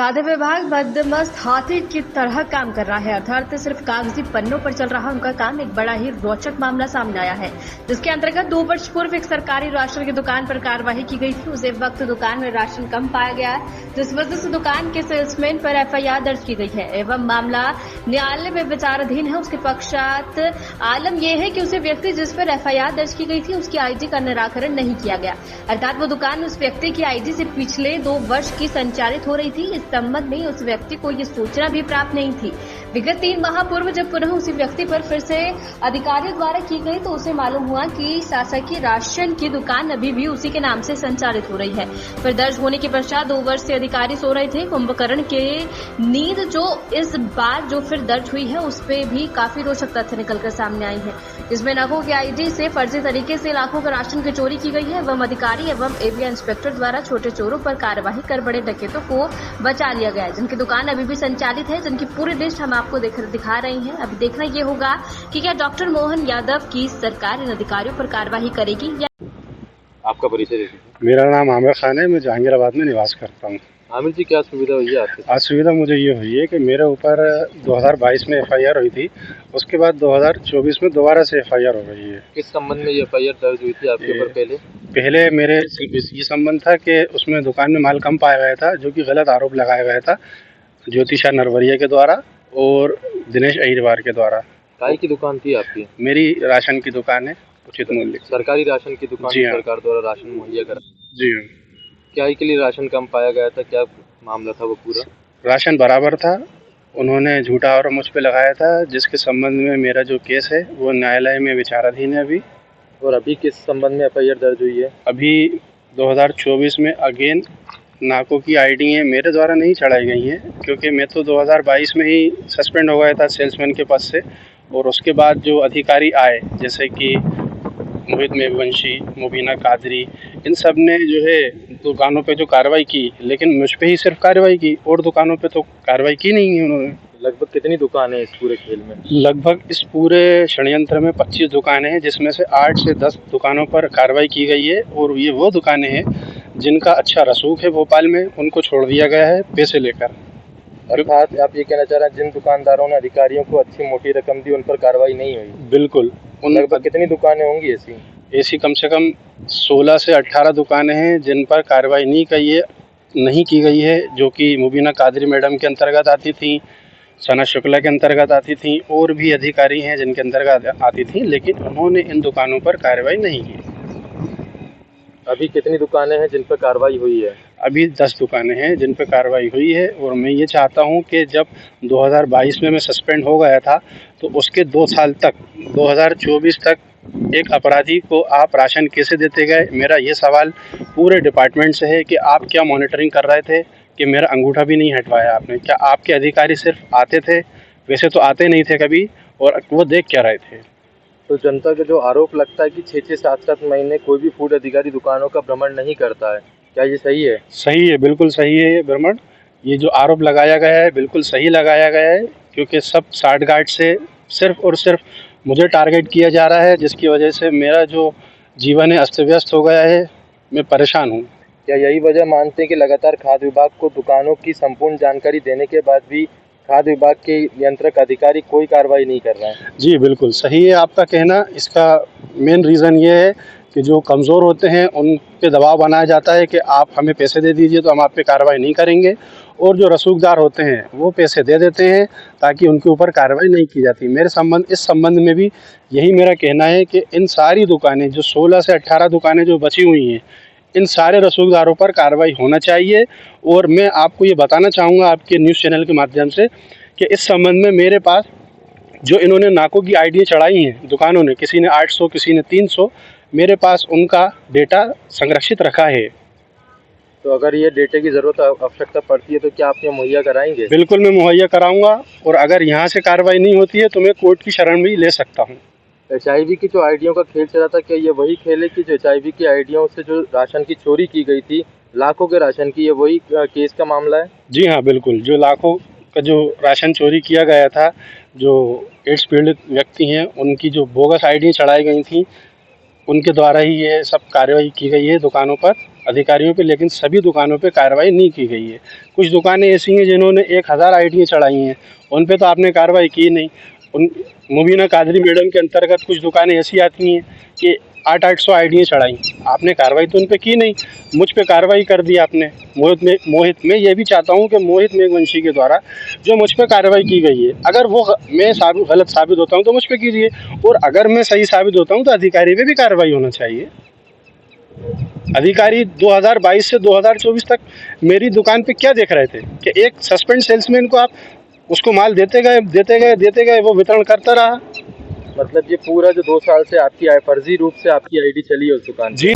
खाद्य विभाग बदमस्त हाथी की तरह काम कर रहा है। अर्थात सिर्फ कागजी पन्नों पर चल रहा उनका काम। एक बड़ा ही रोचक मामला सामने आया है, जिसके अंतर्गत 2 वर्ष पूर्व एक सरकारी राशन की दुकान पर कार्रवाई की गई थी। उसी वक्त दुकान में राशन कम पाया गया है, जिस वजह से दुकान के सेल्समैन पर एफआईआर दर्ज की गई है एवं मामला न्यायालय में विचाराधीन है। उसके पश्चात आलम यह है कि उसे व्यक्ति जिस पर एफआईआर दर्ज की गई थी उसकी आईडी का निराकरण नहीं किया गया। अर्थात वो दुकान उस व्यक्ति की आईडी से पिछले 2 वर्ष की संचालित हो रही थी। इस संबंध में उस व्यक्ति को ये सूचना भी प्राप्त नहीं थी। विगत 3 माह पूर्व जब पुनः उसी व्यक्ति पर फिर से अधिकारियों द्वारा की गई तो उसे मालूम हुआ कि शासकीय राशन की दुकान अभी भी उसी के नाम से संचालित हो रही है। फिर दर्ज होने के पश्चात 2 वर्ष से अधिकारी सो रहे थे। कुंभकर्ण के नींद जो इस बार जो फिर दर्ज हुई है उस पर भी काफी रोचक तथ्य निकलकर सामने आई है, जिसमें लाखों की आईडी से फर्जी तरीके से लाखों का राशन की चोरी की गई है एवं अधिकारी एवं एरिया इंस्पेक्टर द्वारा छोटे चोरों पर कार्यवाही कर बड़े डकैतों को बचा लिया गया है, जिनकी दुकान अभी भी संचालित है, जिनकी पूरी लिस्ट हम आपको दिखा रहे हैं। अभी देखना ये होगा कि क्या डॉक्टर मोहन यादव की सरकार इन अधिकारियों पर कार्यवाही करेगी या। आपका परिचय दे दीजिए। मेरा नाम आमिर खान है, मैं जहांगीराबाद में निवास करता हूँ। आमिर जी, क्या सुविधा हुई है आपके साथ? आज सुविधा मुझे ये हुई है कि मेरे ऊपर 2022 में एफआईआर हुई थी, उसके बाद 2024 में दोबारा से एफआईआर हो गई है। किस संबंध में ये एफआईआर दर्ज हुई थी आपके ऊपर? पहले मेरे ये संबंध था कि उसमें दुकान में माल कम पाया गया था, जो कि गलत आरोप लगाया गया था ज्योतिषा नरवरिया के द्वारा और दिनेश अहिरवार के द्वारा। काय की दुकान थी आपकी? मेरी राशन की दुकान है, उचित मूल्य सरकारी राशन की दुकान। जी हाँ। सरकार द्वारा राशन मुहैया करा। जी हाँ। क्या के लिए राशन कम पाया गया था? क्या मामला था वो पूरा? राशन बराबर था, उन्होंने झूठा आरोप मुझ पे लगाया था, जिसके संबंध में मेरा जो केस है वो न्यायालय में विचाराधीन है अभी। और अभी किस संबंध में एफआईआर दर्ज हुई है? अभी 2024 में अगेन नाकों की आईडी है मेरे द्वारा नहीं चढ़ाई गई हैं, क्योंकि मैं तो 2022 में ही सस्पेंड हो गया था सेल्समैन के पद से। और उसके बाद जो अधिकारी आए, जैसे कि मोहित मेघवंशी, मुबीना कादरी, इन सब ने जो है दुकानों पे जो कार्रवाई की, लेकिन मुझ पे ही सिर्फ कार्रवाई की और दुकानों पे तो कार्रवाई की नहीं है उन्होंने। लगभग कितनी दुकानें हैं इस पूरे खेल में? लगभग इस पूरे षड्यंत्र में 25 दुकानें हैं, जिसमें से 8 से 10 दुकानों पर कार्रवाई की गई है। और ये वो दुकानें हैं जिनका अच्छा रसूख है भोपाल में, उनको छोड़ दिया गया है पैसे लेकर। अर्थात आप ये कहना चाह रहे हैं जिन दुकानदारों ने अधिकारियों को अच्छी मोटी रकम दी उन पर कार्रवाई नहीं हुई? बिल्कुल। लगभग कितनी दुकानें होंगी ऐसी कम से कम 16 से 18 दुकानें हैं जिन पर कार्रवाई नहीं की गई है, जो कि मुबीना कादरी मैडम के अंतर्गत आती थी, सना शुक्ला के अंतर्गत आती थी, और भी अधिकारी हैं जिनके अंतर्गत आती थी, लेकिन उन्होंने इन दुकानों पर कार्रवाई नहीं की। अभी कितनी दुकानें हैं जिन पर कार्रवाई हुई है? अभी 10 दुकानें हैं जिन पर कार्रवाई हुई है। और मैं ये चाहता हूं कि जब 2022 में मैं सस्पेंड हो गया था तो उसके 2 साल तक 2024 तक एक अपराधी को आप राशन कैसे देते गए? मेरा ये सवाल पूरे डिपार्टमेंट से है कि आप क्या मॉनिटरिंग कर रहे थे कि मेरा अंगूठा भी नहीं हटवाया आपने? क्या आपके अधिकारी सिर्फ आते थे? वैसे तो आते नहीं थे कभी, और वो देख क्या रहे थे? तो जनता का जो आरोप लगता है कि 6-6, 7-7 महीने कोई भी फूड अधिकारी दुकानों का भ्रमण नहीं करता है, क्या ये सही है? सही है, बिल्कुल सही है ये भ्रमण। ये जो आरोप लगाया गया है बिल्कुल सही लगाया गया है, क्योंकि सब साठगांठ से सिर्फ और सिर्फ मुझे टारगेट किया जा रहा है, जिसकी वजह से मेरा जो जीवन है अस्त व्यस्त हो गया है, मैं परेशान हूँ। क्या यही वजह मानते हैं कि लगातार खाद्य विभाग को दुकानों की संपूर्ण जानकारी देने के बाद भी खाद्य विभाग के नियंत्रक अधिकारी कोई कार्रवाई नहीं कर रहे हैं? जी बिल्कुल सही है आपका कहना। इसका मेन रीज़न ये है कि जो कमज़ोर होते हैं उन पे दबाव बनाया जाता है कि आप हमें पैसे दे दीजिए तो हम आप पे कार्रवाई नहीं करेंगे, और जो रसूखदार होते हैं वो पैसे दे देते हैं ताकि उनके ऊपर कार्रवाई नहीं की जाती। इस संबंध में भी यही मेरा कहना है कि इन सारी दुकानें, जो 16 से 18 दुकानें जो बची हुई हैं, इन सारे रसूखदारों पर कार्रवाई होना चाहिए। और मैं आपको ये बताना चाहूँगा आपके न्यूज़ चैनल के माध्यम से कि इस संबंध में मेरे पास जो इन्होंने नाकों की आईडी चढ़ाई हैं दुकानों ने, किसी ने 800, किसी ने 300, मेरे पास उनका डेटा संरक्षित रखा है। तो अगर ये डेटे की ज़रूरत आवश्यकता पड़ती है तो क्या आप ये मुहैया कराएंगे? बिल्कुल मैं मुहैया कराऊंगा, और अगर यहाँ से कार्रवाई नहीं होती है तो मैं कोर्ट की शरण भी ले सकता हूँ। HIV की जो आईडियों का खेल चला था, क्या ये वही खेल है कि जो HIV की आईडियों से जो राशन की चोरी की गई थी, लाखों के राशन की, ये वही केस का मामला है? जी हाँ बिल्कुल, जो लाखों का जो राशन चोरी किया गया था, जो एड्स पीड़ित व्यक्ति हैं उनकी जो बोगस आईडी चढ़ाई गई थी, उनके द्वारा ही ये सब कार्रवाई की गई है दुकानों पर। अधिकारियों पे, लेकिन सभी दुकानों पे कार्रवाई नहीं की गई है। कुछ दुकानें ऐसी हैं जिन्होंने 1000 आईडियाँ चढ़ाई हैं, उन पे तो आपने कार्रवाई की नहीं। उन मुबीना कादरी मैडम के अंतर्गत कुछ दुकानें ऐसी आती हैं कि 800 आईडियाँ चढ़ाई, आपने कार्रवाई तो उन पे की नहीं, मुझ पे कार्रवाई कर दी आपने। मोहित में ये भी चाहता हूँ कि मोहित मेघवंशी के द्वारा जो मुझ पे कार्रवाई की गई है, अगर वो मैं गलत साबित होता हूँ तो मुझ पे कीजिए, और अगर मैं सही साबित होता हूँ तो अधिकारी पे भी कार्रवाई होना चाहिए। अधिकारी 2022 से 2024 तक मेरी दुकान पे क्या देख रहे थे कि एक सस्पेंड सेल्समैन को आप उसको माल देते गए, वो वितरण करता रहा। मतलब ये पूरा जो 2 साल से आपकी फर्जी रूप से आपकी आईडी चली है उस दुकान पे। जी।